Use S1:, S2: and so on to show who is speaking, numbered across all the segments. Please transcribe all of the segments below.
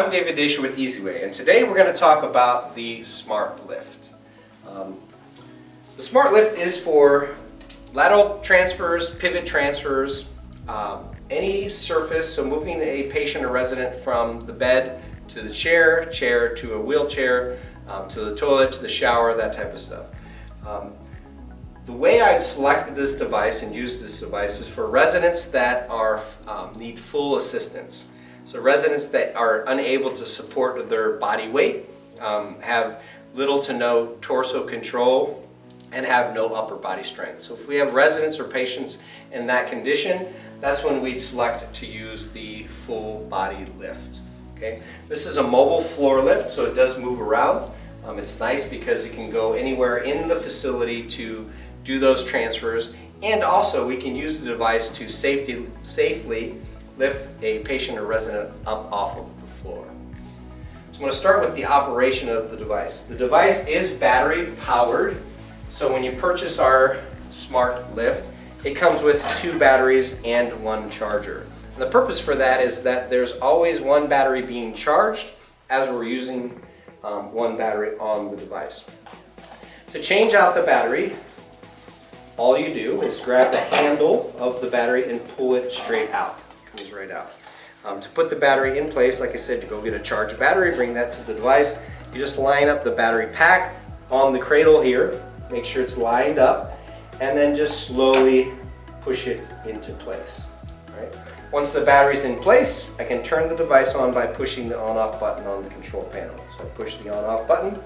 S1: I'm David Daisher with EasyWay, and today we're going to talk about the Smart Lift. The Smart Lift is for lateral transfers, pivot transfers, any surface, so moving a patient or resident from the bed to the chair to a wheelchair, to the toilet, to the shower, that type of stuff. The way I'd selected this device and used this device is for residents that need full assistance. So residents that are unable to support their body weight, have little to no torso control, and have no upper body strength. So if we have residents or patients in that condition, that's when we'd select to use the full body lift. Okay? This is a mobile floor lift, so it does move around. It's nice because it can go anywhere in the facility to do those transfers, and also we can use the device to safely lift a patient or resident up off of the floor. So I'm going to start with the operation of the device. The device is battery powered, so when you purchase our Smart Lift, it comes with 2 batteries and 1 charger. And the purpose for that is that there's always 1 battery being charged as we're using 1 battery on the device. To change out the battery, all you do is grab the handle of the battery and pull it straight out. It comes right out. To put the battery in place, like I said, you go get a charged battery, bring that to the device. You just line up the battery pack on the cradle here, make sure it's lined up, and then just slowly push it into place. All right? Once the battery's in place, I can turn the device on by pushing the on-off button on the control panel. So I push the on-off button.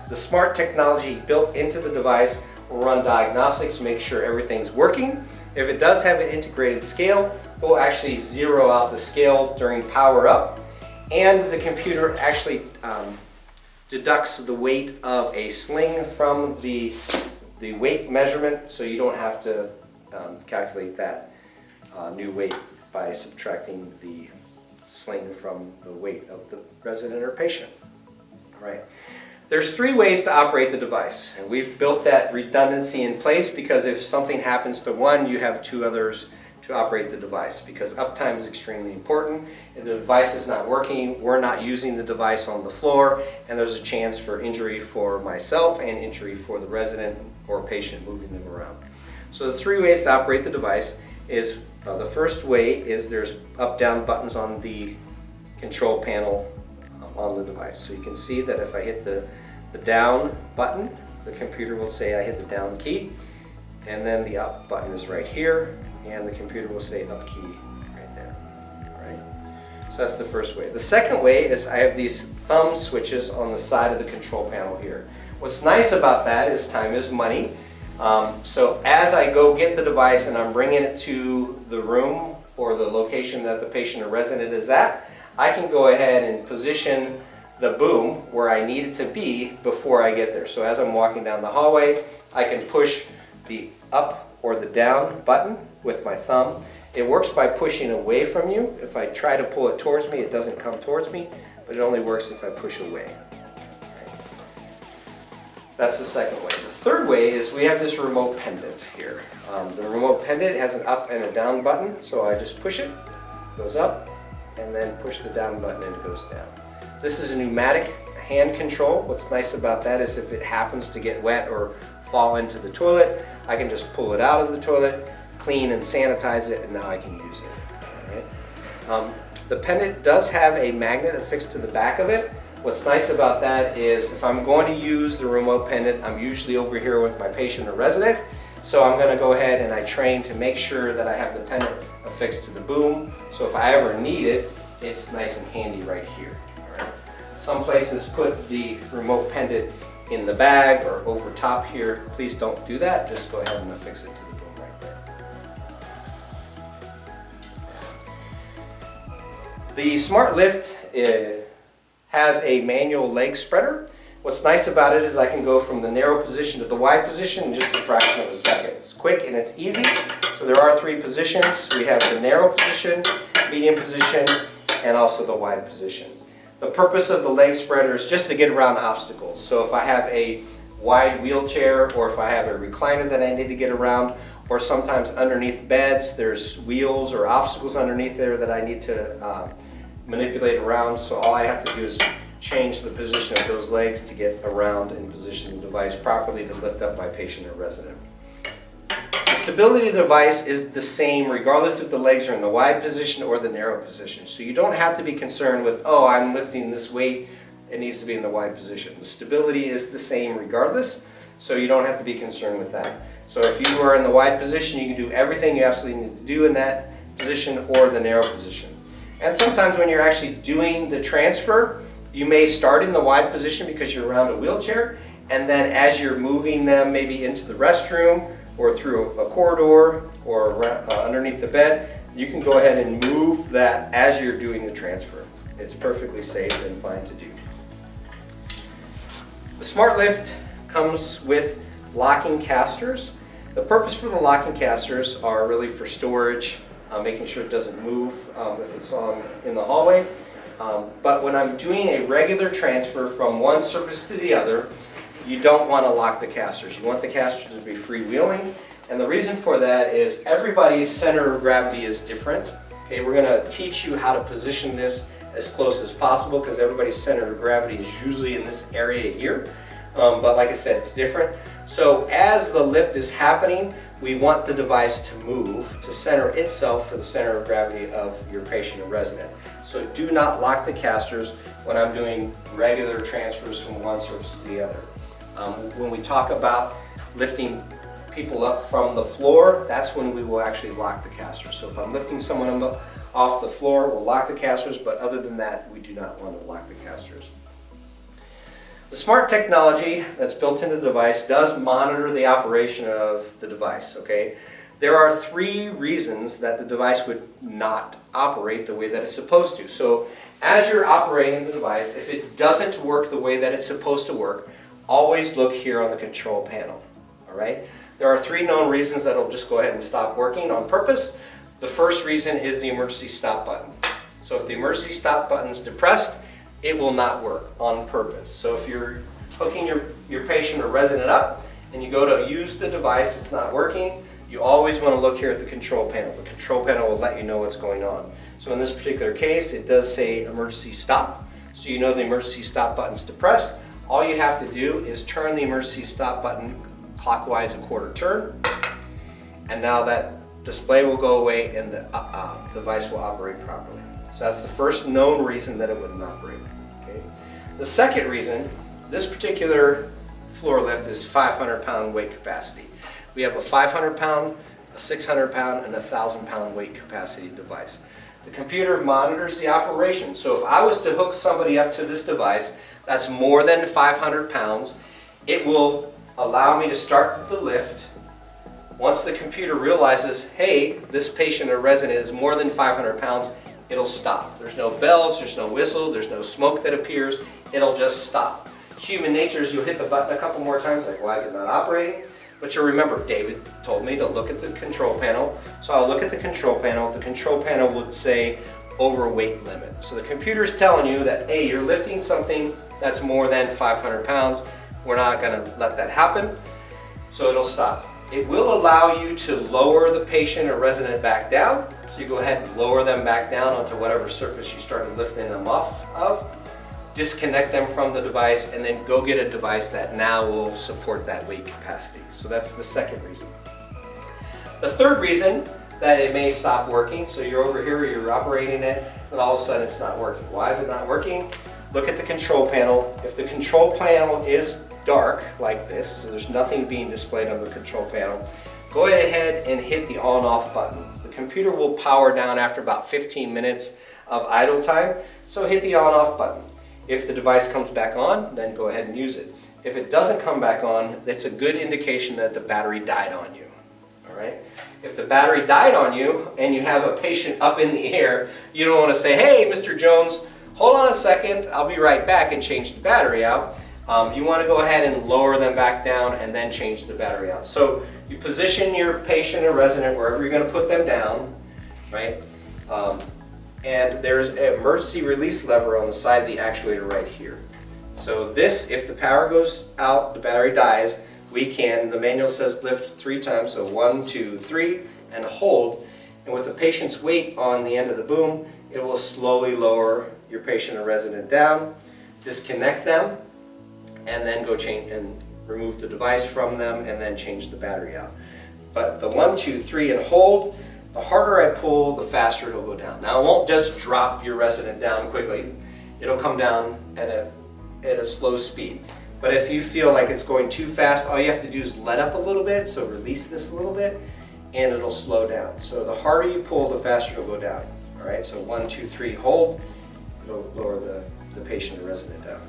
S1: The smart technology built into the device will run diagnostics, make sure everything's working. If it does have an integrated scale, it will actually zero out the scale during power up, and the computer actually deducts the weight of a sling from the weight measurement, so you don't have to calculate that new weight by subtracting the sling from the weight of the resident or patient. All right. There's 3 ways to operate the device, and we've built that redundancy in place because if something happens to one, you have 2 others to operate the device, because uptime is extremely important. If the device is not working, we're not using the device on the floor, and there's a chance for injury for myself and injury for the resident or patient moving them around. So the 3 ways to operate the device is, the first way is there's up-down buttons on the control panel on the device. So you can see that if I hit the down button, the computer will say I hit the down key, and then the up button is right here, and the computer will say up key right there. All right. So that's the first way. The second way is I have these thumb switches on the side of the control panel here. What's nice about that is time is money. So as I go get the device and I'm bringing it to the room or the location that the patient or resident is at, I can go ahead and position the boom where I need it to be before I get there. So as I'm walking down the hallway, I can push the up or the down button with my thumb. It works by pushing away from you. If I try to pull it towards me, it doesn't come towards me, but it only works if I push away. That's the second way. The third way is we have this remote pendant here. The remote pendant has an up and a down button, so I just push it, it goes up, and then push the down button and it goes down. This is a pneumatic hand control. What's nice about that is if it happens to get wet or fall into the toilet, I can just pull it out of the toilet, clean and sanitize it, and now I can use it. All right? The pendant does have a magnet affixed to the back of it. What's nice about that is if I'm going to use the remote pendant, I'm usually over here with my patient or resident, so I'm going to go ahead and I train to make sure that I have the pendant affixed to the boom, so if I ever need it, it's nice and handy right here. All right? Some places put the remote pendant in the bag or over top here. Please don't do that, just go ahead and affix it to the boom right there. The Smart Lift has a manual leg spreader. What's nice about it is I can go from the narrow position to the wide position in just a fraction of a second. It's quick and it's easy. So there are 3 positions. We have the narrow position, medium position, and also the wide position. The purpose of the leg spreader is just to get around obstacles. So if I have a wide wheelchair, or if I have a recliner that I need to get around, or sometimes underneath beds there's wheels or obstacles underneath there that I need to manipulate around, so all I have to do is change the position of those legs to get around and position the device properly to lift up my patient or resident. The stability of the device is the same regardless if the legs are in the wide position or the narrow position. So you don't have to be concerned with, oh, I'm lifting this weight, it needs to be in the wide position. The stability is the same regardless, so you don't have to be concerned with that. So if you are in the wide position, you can do everything you absolutely need to do in that position or the narrow position. And sometimes when you're actually doing the transfer, you may start in the wide position because you're around a wheelchair, and then as you're moving them maybe into the restroom or through a corridor or underneath the bed, you can go ahead and move that as you're doing the transfer. It's perfectly safe and fine to do. The Smart Lift comes with locking casters. The purpose for the locking casters are really for storage, making sure it doesn't move if it's in the hallway. But when I'm doing a regular transfer from one surface to the other, you don't want to lock the casters. You want the casters to be freewheeling. And the reason for that is everybody's center of gravity is different. Okay, we're going to teach you how to position this as close as possible because everybody's center of gravity is usually in this area here. But like I said, it's different. So as the lift is happening, we want the device to move to center itself for the center of gravity of your patient or resident. So do not lock the casters when I'm doing regular transfers from one surface to the other. When we talk about lifting people up from the floor, that's when we will actually lock the casters. So if I'm lifting someone up off the floor, we'll lock the casters, but other than that, we do not want to lock the casters. The smart technology that's built into the device does monitor the operation of the device, okay? There are 3 reasons that the device would not operate the way that it's supposed to. So as you're operating the device, if it doesn't work the way that it's supposed to work, always look here on the control panel, all right? There are 3 known reasons that it'll just go ahead and stop working on purpose. The first reason is the emergency stop button. So if the emergency stop button is depressed, it will not work on purpose. So if you're hooking your patient or resident up and you go to use the device, it's not working, you always want to look here at the control panel. The control panel will let you know what's going on. So in this particular case, it does say emergency stop. So you know the emergency stop button's depressed. All you have to do is turn the emergency stop button clockwise a quarter turn, and now that display will go away and the device will operate properly. So that's the first known reason that it wouldn't operate. Okay. The second reason, this particular floor lift is 500-pound weight capacity. We have a 500-pound, a 600-pound, and a 1,000-pound weight capacity device. The computer monitors the operation. So if I was to hook somebody up to this device that's more than 500 pounds, it will allow me to start the lift. Once the computer realizes, hey, this patient or resident is more than 500 pounds, it'll stop. There's no bells, there's no whistle, there's no smoke that appears, it'll just stop. Human nature is you'll hit the button a couple more times, like why is it not operating? But you'll remember, David told me to look at the control panel. So I'll look at the control panel. The control panel would say overweight limit. So the computer's telling you that, hey, you're lifting something that's more than 500 pounds. We're not gonna let that happen. So it'll stop. It will allow you to lower the patient or resident back down. So you go ahead and lower them back down onto whatever surface you started lifting them off of. Disconnect them from the device and then go get a device that now will support that weight capacity. So that's the second reason. The third reason that it may stop working, so you're over here, you're operating it, and all of a sudden it's not working. Why is it not working? Look at the control panel. If the control panel is dark like this, so there's nothing being displayed on the control panel, go ahead and hit the on off button. The computer will power down after about 15 minutes of idle time, so hit the on off button. If the device comes back on, then go ahead and use it. If it doesn't come back on, that's a good indication that the battery died on you. All right? If the battery died on you and you have a patient up in the air, you don't want to say, hey, Mr. Jones, hold on a second, I'll be right back and change the battery out. You want to go ahead and lower them back down and then change the battery out. So you position your patient or resident wherever you're going to put them down, right? And there's an emergency release lever on the side of the actuator right here. So this, if the power goes out, the battery dies, we can, the manual says lift 3 times, so 1, 2, 3, and hold. And with the patient's weight on the end of the boom, it will slowly lower your patient or resident down, disconnect them, and then go change and remove the device from them and then change the battery out. But the 1, 2, 3 and hold, the harder I pull, the faster it'll go down. Now it won't just drop your resident down quickly. It'll come down at a slow speed. But if you feel like it's going too fast, all you have to do is let up a little bit, so release this a little bit, and it'll slow down. So the harder you pull, the faster it'll go down. All right, so 1, 2, 3, hold, it'll lower the patient or resident down.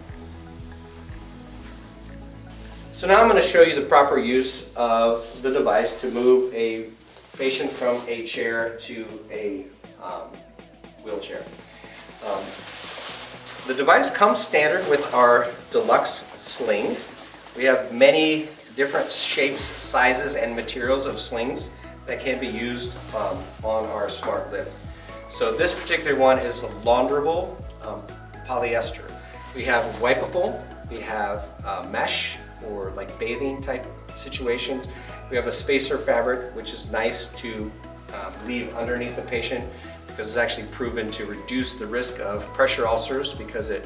S1: So now I'm going to show you the proper use of the device to move a patient from a chair to a wheelchair. The device comes standard with our Deluxe Sling. We have many different shapes, sizes, and materials of slings that can be used on our Smart Lift. So this particular one is a launderable polyester. We have wipeable, we have mesh for like bathing type situations. We have a spacer fabric, which is nice to leave underneath the patient because it's actually proven to reduce the risk of pressure ulcers because it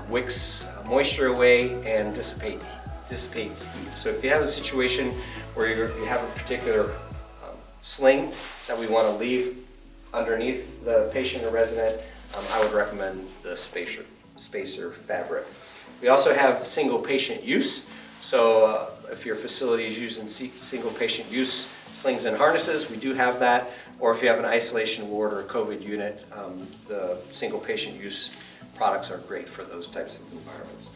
S1: wicks moisture away and dissipates heat. So if you have a situation where you have a particular sling that we want to leave underneath the patient or resident, I would recommend the spacer fabric. We also have single patient use. So if your facility is using single patient use slings and harnesses, we do have that. Or if you have an isolation ward or a COVID unit, the single patient use products are great for those types of environments.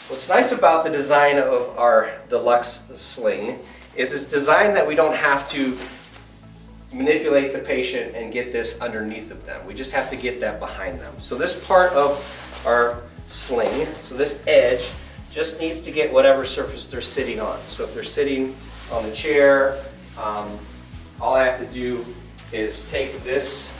S1: What's nice about the design of our Deluxe Sling is it's designed that we don't have to manipulate the patient and get this underneath of them. We just have to get that behind them. So this part of our sling, so this edge, just needs to get whatever surface they're sitting on. So if they're sitting on the chair, all I have to do is take this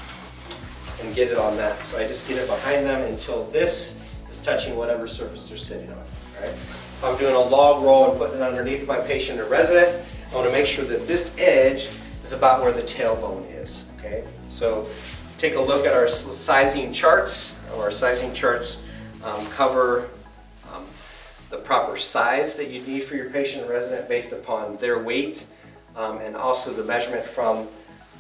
S1: and get it on that. So I just get it behind them until this is touching whatever surface they're sitting on. All right? If I'm doing a log roll and putting it underneath my patient or resident, I want to make sure that this edge is about where the tailbone is. Okay? So take a look at our sizing charts. Our sizing charts cover the proper size that you need for your patient or resident based upon their weight, and also the measurement from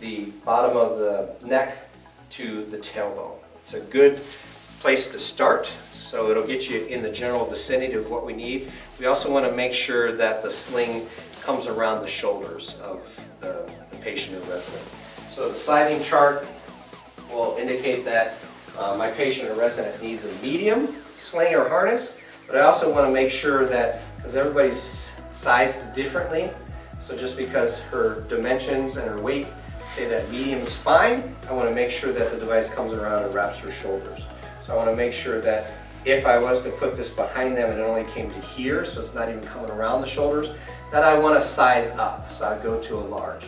S1: the bottom of the neck to the tailbone. It's a good place to start, so it'll get you in the general vicinity of what we need. We also want to make sure that the sling comes around the shoulders of the patient or resident. So the sizing chart will indicate that my patient or resident needs a medium sling or harness, but I also want to make sure that, because everybody's sized differently, so just because her dimensions and her weight say that medium is fine, I want to make sure that the device comes around and wraps her shoulders. So I want to make sure that if I was to put this behind them and it only came to here, so it's not even coming around the shoulders, that I want to size up, so I'd go to a large.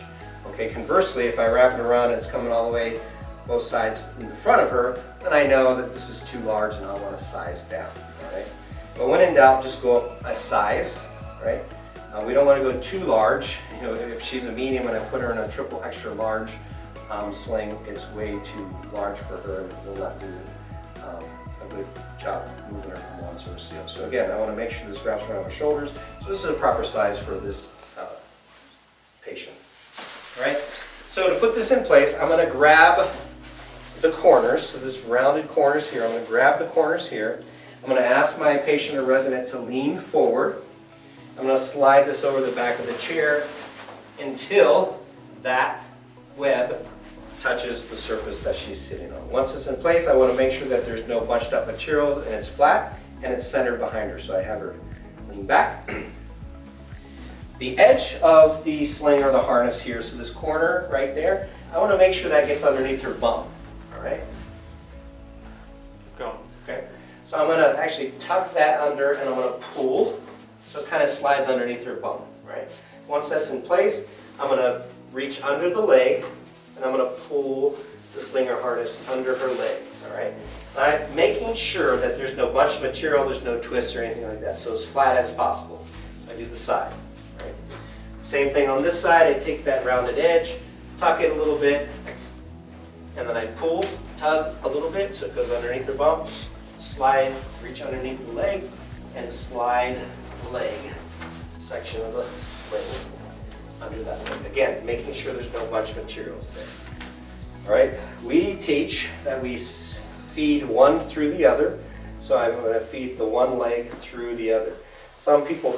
S1: Okay, conversely, if I wrap it around and it's coming all the way both sides in the front of her, then I know that this is too large and I want to size down. All right? But when in doubt, just go up a size. Right? We don't want to go too large. You know, if she's a medium and I put her in a triple extra large sling, it's way too large for her and will not do a good job moving her from one surface to the other. So again, I want to make sure this wraps around her shoulders. So this is a proper size for this patient. All right? So to put this in place, I'm going to grab the corners, so this rounded corners here. I'm going to grab the corners here. I'm going to ask my patient or resident to lean forward. I'm going to slide this over the back of the chair until that web touches the surface that she's sitting on. Once it's in place, I want to make sure that there's no bunched up material and it's flat and it's centered behind her. So I have her lean back. The edge of the sling or the harness here, so this corner right there, I want to make sure that gets underneath her bum. All right? Go. Okay. So I'm going to actually tuck that under and I'm going to pull so it kind of slides underneath her bum. Right? Once that's in place, I'm going to reach under the leg and I'm going to pull the sling or harness under her leg. All right? I'm making sure that there's no bunch of material, there's no twist or anything like that, so as flat as possible. I do the side. Right? Same thing on this side, I take that rounded edge, tuck it a little bit, and then I pull, tug a little bit so it goes underneath her bump, slide, reach underneath the leg, and slide the leg section of the sling under that leg. Again, making sure there's no bunch of materials there. All right, we teach that we feed one through the other, so I'm going to feed the one leg through the other. Some people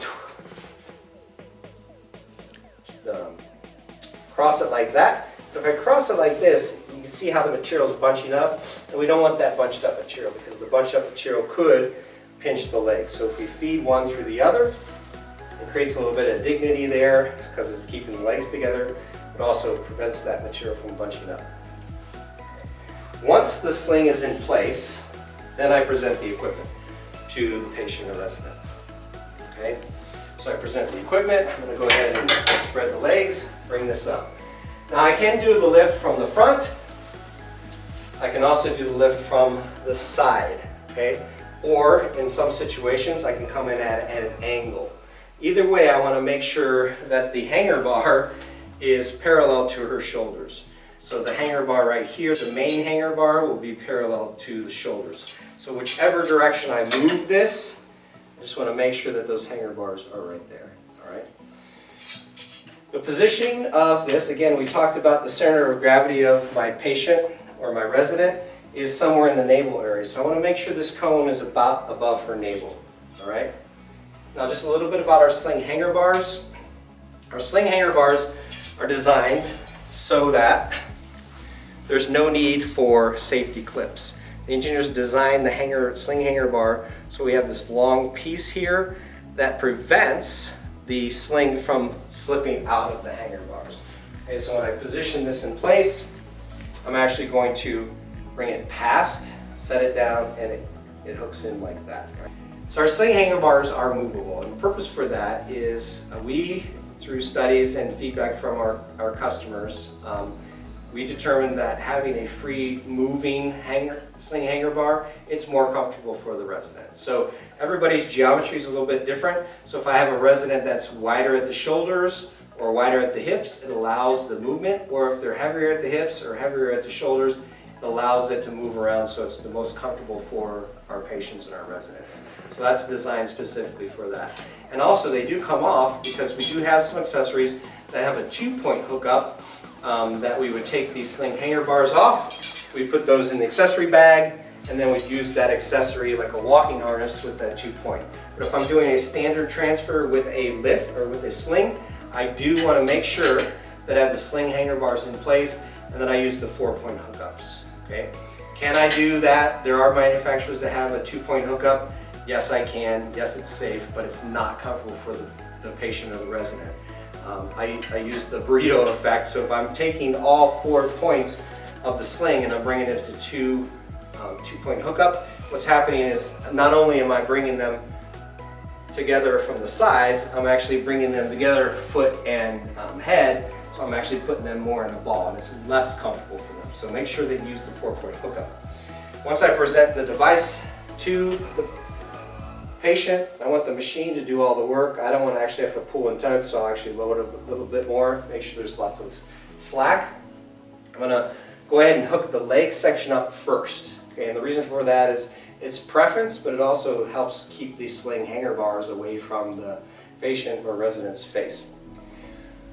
S1: cross it like that. But if I cross it like this, you can see how the material is bunching up, and we don't want that bunched up material because the bunched up material could pinch the leg. So if we feed one through the other, it creates a little bit of dignity there because it's keeping the legs together. It also prevents that material from bunching up. Once the sling is in place, then I present the equipment to the patient or resident. Okay, so I present the equipment. I'm going to go ahead and spread the legs, bring this up. Now I can do the lift from the front. I can also do the lift from the side. Okay, or in some situations I can come in at an angle. Either way, I want to make sure that the hanger bar is parallel to her shoulders. So the hanger bar right here, the main hanger bar, will be parallel to the shoulders. So whichever direction I move this, I just want to make sure that those hanger bars are right there. All right. The positioning of this, again, we talked about the center of gravity of my patient or my resident is somewhere in the navel area. So I want to make sure this cone is about above her navel. All right. Now just a little bit about our sling hanger bars. Our sling hanger bars are designed so that there's no need for safety clips. The engineers designed the sling hanger bar so we have this long piece here that prevents the sling from slipping out of the hanger bars. Okay, so when I position this in place, I'm actually going to bring it past, set it down, and it hooks in like that. Right? So our sling hanger bars are movable, and the purpose for that is we, through studies and feedback from our customers, we determined that having a free moving sling hanger bar, it's more comfortable for the resident. So everybody's geometry is a little bit different. So if I have a resident that's wider at the shoulders or wider at the hips, it allows the movement. Or if they're heavier at the hips or heavier at the shoulders, it allows it to move around so it's the most comfortable for our patients and our residents. So that's designed specifically for that. And also they do come off because we do have some accessories that have a 2-point hookup that we would take these sling hanger bars off. We put those in the accessory bag, and then we'd use that accessory like a walking harness with that 2-point. But if I'm doing a standard transfer with a lift or with a sling, I do want to make sure that I have the sling hanger bars in place and that I use the 4-point hookups. Okay? Can I do that? There are manufacturers that have a 2-point hookup. Yes, I can. Yes, it's safe, but it's not comfortable for the patient or the resident. I use the burrito effect, so if I'm taking all 4 points of the sling and I'm bringing it to 2-point hookup, what's happening is not only am I bringing them together from the sides, I'm actually bringing them together foot and head, so I'm actually putting them more in a ball, and it's less comfortable for them. So make sure that you use the 4-point hookup. Once I present the device to the patient, I want the machine to do all the work. I don't want to actually have to pull and tug, so I'll actually lower it a little bit more, make sure there's lots of slack. I'm going to go ahead and hook the leg section up first. Okay, and the reason for that is it's preference, but it also helps keep these sling hanger bars away from the patient or resident's face.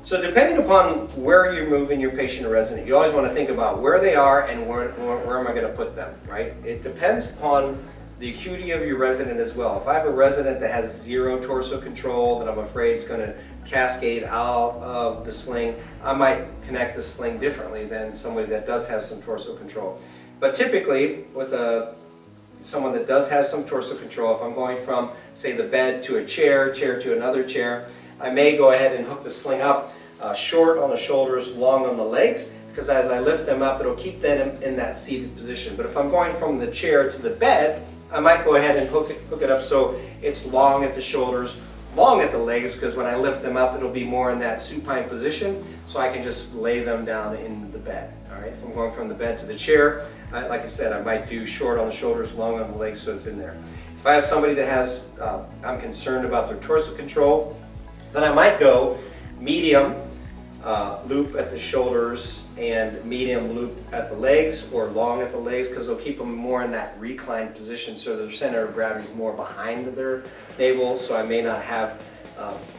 S1: So depending upon where you're moving your patient or resident, you always want to think about where they are and where am I going to put them, right? It depends upon the acuity of your resident as well. If I have a resident that has 0 torso control that I'm afraid is going to cascade out of the sling, I might connect the sling differently than somebody that does have some torso control. But typically, with someone that does have some torso control, if I'm going from, say, the bed to a chair to another chair, I may go ahead and hook the sling up short on the shoulders, long on the legs, because as I lift them up, it'll keep them in that seated position. But if I'm going from the chair to the bed, I might go ahead and hook it up so it's long at the shoulders, long at the legs, because when I lift them up, it'll be more in that supine position, so I can just lay them down in the bed. All right. If I'm going from the bed to the chair, like I said, I might do short on the shoulders, long on the legs, so it's in there. If I have somebody that has, I'm concerned about their torso control, then I might go medium loop at the shoulders and medium loop at the legs, or long at the legs, because they'll keep them more in that reclined position, so their center of gravity is more behind their navel, so I may not have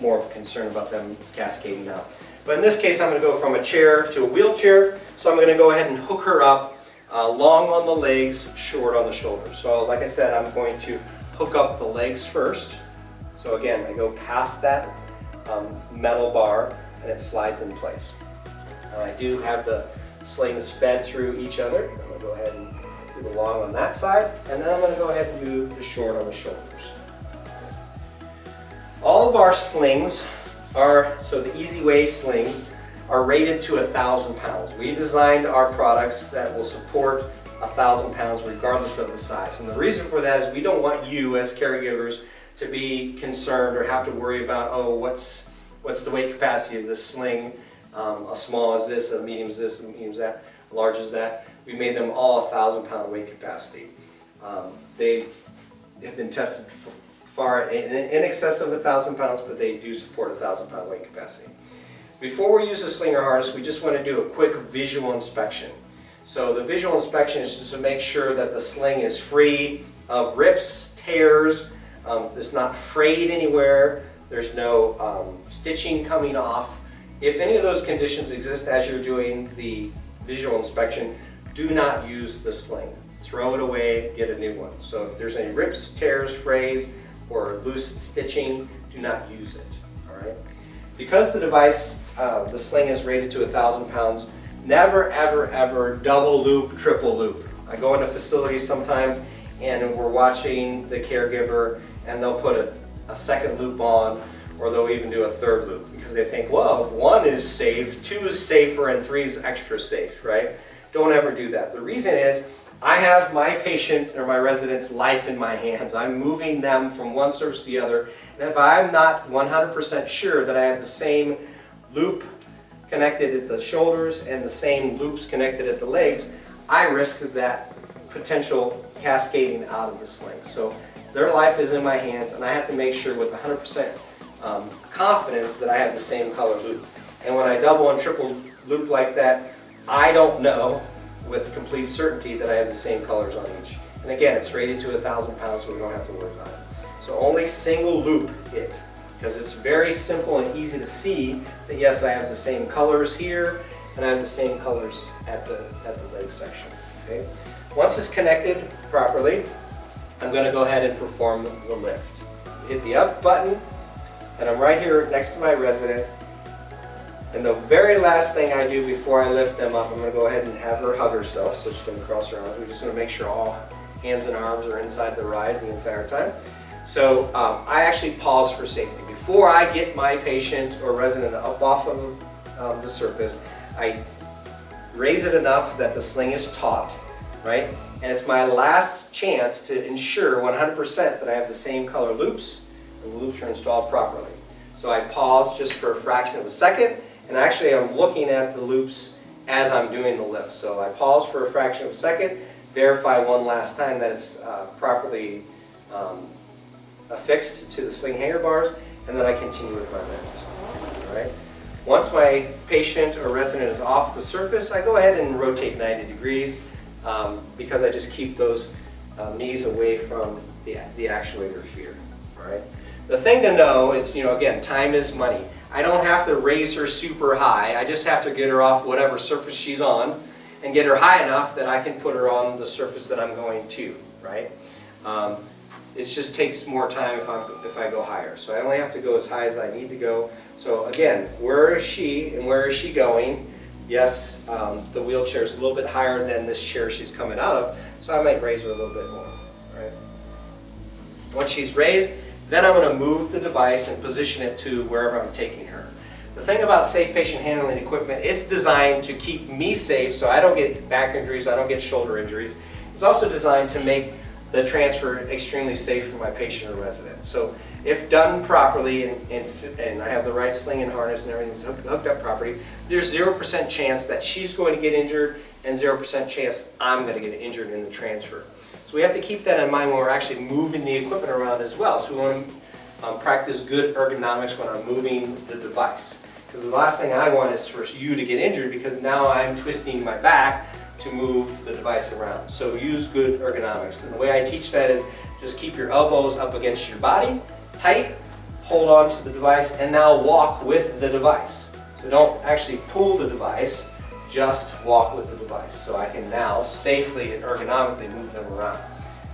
S1: more of a concern about them cascading out. But in this case, I'm going to go from a chair to a wheelchair, so I'm going to go ahead and hook her up long on the legs, short on the shoulders. So like I said, I'm going to hook up the legs first. So again, I go past that metal bar and it slides in place. Now I do have the slings fed through each other. I'm going to go ahead and do the long on that side, and then I'm going to go ahead and do the short on the shoulders. All of our slings so the Easy Way slings are rated to 1,000 pounds. We designed our products that will support 1,000 pounds regardless of the size. And the reason for that is we don't want you as caregivers to be concerned or have to worry about, oh, what's the weight capacity of this sling? A small as this, a medium as this, a medium as that, a large as that. We made them all 1,000 pound weight capacity. They have been tested far in excess of 1,000 pounds, but they do support 1,000 pound weight capacity. Before we use the slinger harness, we just want to do a quick visual inspection. So the visual inspection is just to make sure that the sling is free of rips, tears, it's not frayed anywhere, there's no stitching coming off. If any of those conditions exist as you're doing the visual inspection, do not use the sling. Throw it away, get a new one. So if there's any rips, tears, frays, or loose stitching, do not use it. All right? Because the device, the sling is rated to 1,000 pounds, never, ever, ever double loop, triple loop. I go into facilities sometimes and we're watching the caregiver and they'll put a second loop on, or they'll even do a third loop because they think, well, if one is safe, two is safer, and three is extra safe, right? Don't ever do that. The reason is I have my patient or my resident's life in my hands. I'm moving them from one surface to the other, and if I'm not 100% sure that I have the same loop connected at the shoulders and the same loops connected at the legs, I risk that potential cascading out of the sling. So their life is in my hands, and I have to make sure with 100% confidence that I have the same color loop. And when I double and triple loop like that, I don't know with complete certainty that I have the same colors on each. And again, it's rated to 1,000 pounds, so we don't have to worry about it. So only single loop it, because it's very simple and easy to see that yes, I have the same colors here, and I have the same colors at the leg section. Okay? Once it's connected properly, I'm going to go ahead and perform the lift. Hit the up button, and I'm right here next to my resident. And the very last thing I do before I lift them up, I'm going to go ahead and have her hug herself, so she's going to cross her arms. We're just going to make sure all hands and arms are inside the ride the entire time. So I actually pause for safety. Before I get my patient or resident up off of the surface, I raise it enough that the sling is taut, right? And it's my last chance to ensure 100% that I have the same color loops and the loops are installed properly. So I pause just for a fraction of a second, and actually I'm looking at the loops as I'm doing the lift. So I pause for a fraction of a second, verify one last time that it's properly affixed to the sling hanger bars, and then I continue with my lift. All right? Once my patient or resident is off the surface, I go ahead and rotate 90 degrees because I just keep those knees away from the actuator here. All right? The thing to know is, again, time is money. I don't have to raise her super high. I just have to get her off whatever surface she's on and get her high enough that I can put her on the surface that I'm going to, right? It just takes more time if I go higher. So I only have to go as high as I need to go. So again, where is she and where is she going? Yes, the wheelchair is a little bit higher than this chair she's coming out of, so I might raise her a little bit more, right? Once she's raised, then I'm going to move the device and position it to wherever I'm taking her. The thing about safe patient handling equipment, it's designed to keep me safe so I don't get back injuries, I don't get shoulder injuries. It's also designed to make the transfer extremely safe for my patient or resident. So if done properly and I have the right sling and harness and everything's hooked up properly, there's 0% chance that she's going to get injured and 0% chance I'm going to get injured in the transfer. So we have to keep that in mind when we're actually moving the equipment around as well. So we want to practice good ergonomics when I'm moving the device. Because the last thing I want is for you to get injured, because now I'm twisting my back to move the device around. So use good ergonomics. And the way I teach that is just keep your elbows up against your body, tight, hold on to the device, and now walk with the device. So don't actually pull the device, just walk with the device. So I can now safely and ergonomically move them around.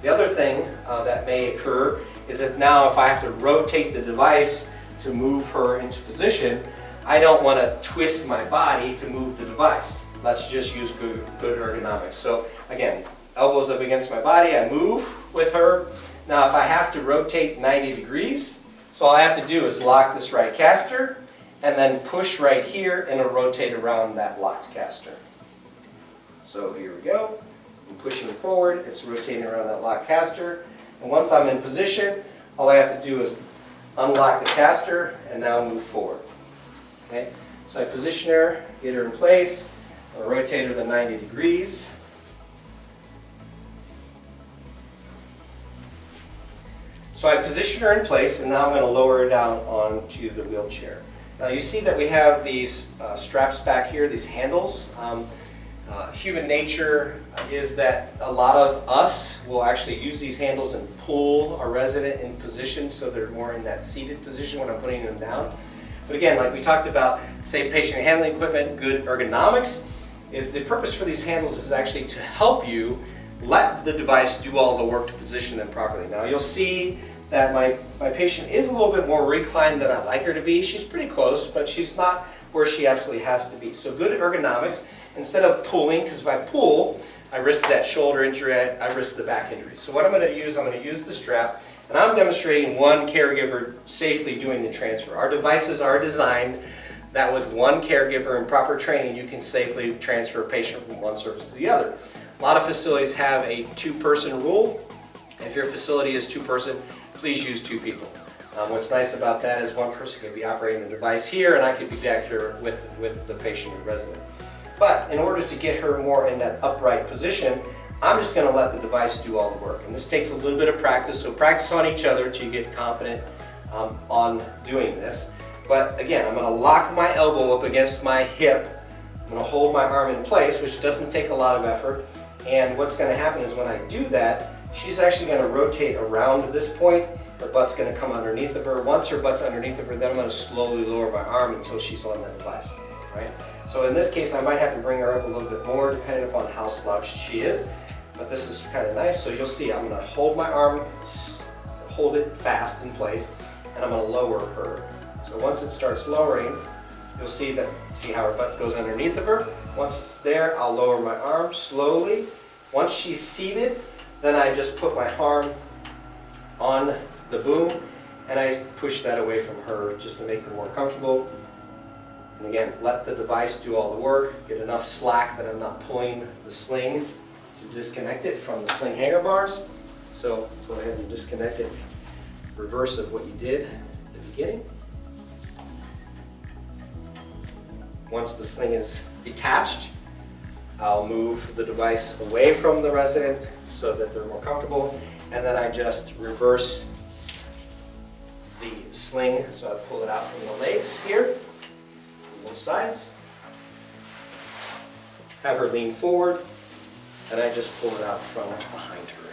S1: The other thing that may occur is that now if I have to rotate the device to move her into position, I don't want to twist my body to move the device. Let's just use good ergonomics. So again, elbows up against my body, I move with her. Now if I have to rotate 90 degrees, so all I have to do is lock this right caster and then push right here and it'll rotate around that locked caster. So here we go. I'm pushing forward, it's rotating around that locked caster. And once I'm in position, all I have to do is unlock the caster and now move forward. Okay? So I position her, get her in place, I'll rotate her to 90 degrees. So I position her in place and now I'm going to lower her down onto the wheelchair. Now you see that we have these straps back here, these handles. Human nature is that a lot of us will actually use these handles and pull our resident in position so they're more in that seated position when I'm putting them down. But again, like we talked about, safe patient handling equipment, good ergonomics, is the purpose for these handles is actually to help you let the device do all the work to position them properly. Now you'll see that my patient is a little bit more reclined than I like her to be. She's pretty close, but she's not where she absolutely has to be. So good ergonomics, instead of pulling, because if I pull, I risk that shoulder injury, I risk the back injury. So what I'm going to use the strap, and I'm demonstrating one caregiver safely doing the transfer. Our devices are designed that with one caregiver and proper training, you can safely transfer a patient from one surface to the other. A lot of facilities have a two-person rule. If your facility is two-person, please use two people. What's nice about that is one person could be operating the device here and I could be back here with the patient or resident. But in order to get her more in that upright position, I'm just going to let the device do all the work. And this takes a little bit of practice, so practice on each other till you get confident on doing this. But again, I'm going to lock my elbow up against my hip. I'm going to hold my arm in place, which doesn't take a lot of effort. And what's going to happen is when I do that, she's actually going to rotate around to this point. Her butt's going to come underneath of her. Once her butt's underneath of her, then I'm going to slowly lower my arm until she's on the device. Right? So in this case, I might have to bring her up a little bit more depending upon how slouched she is. But this is kind of nice. So you'll see I'm going to hold my arm, hold it fast in place, and I'm going to lower her. So once it starts lowering, you'll see how her butt goes underneath of her. Once it's there, I'll lower my arm slowly. Once she's seated, then I just put my arm on the boom and I push that away from her just to make her more comfortable. And again, let the device do all the work, get enough slack that I'm not pulling the sling to disconnect it from the sling hanger bars. So go ahead and disconnect it, reverse of what you did at the beginning. Once the sling is detached, I'll move the device away from the resident so that they're more comfortable, and then I just reverse the sling, so I pull it out from the legs here, on both sides. Have her lean forward, and I just pull it out from behind her.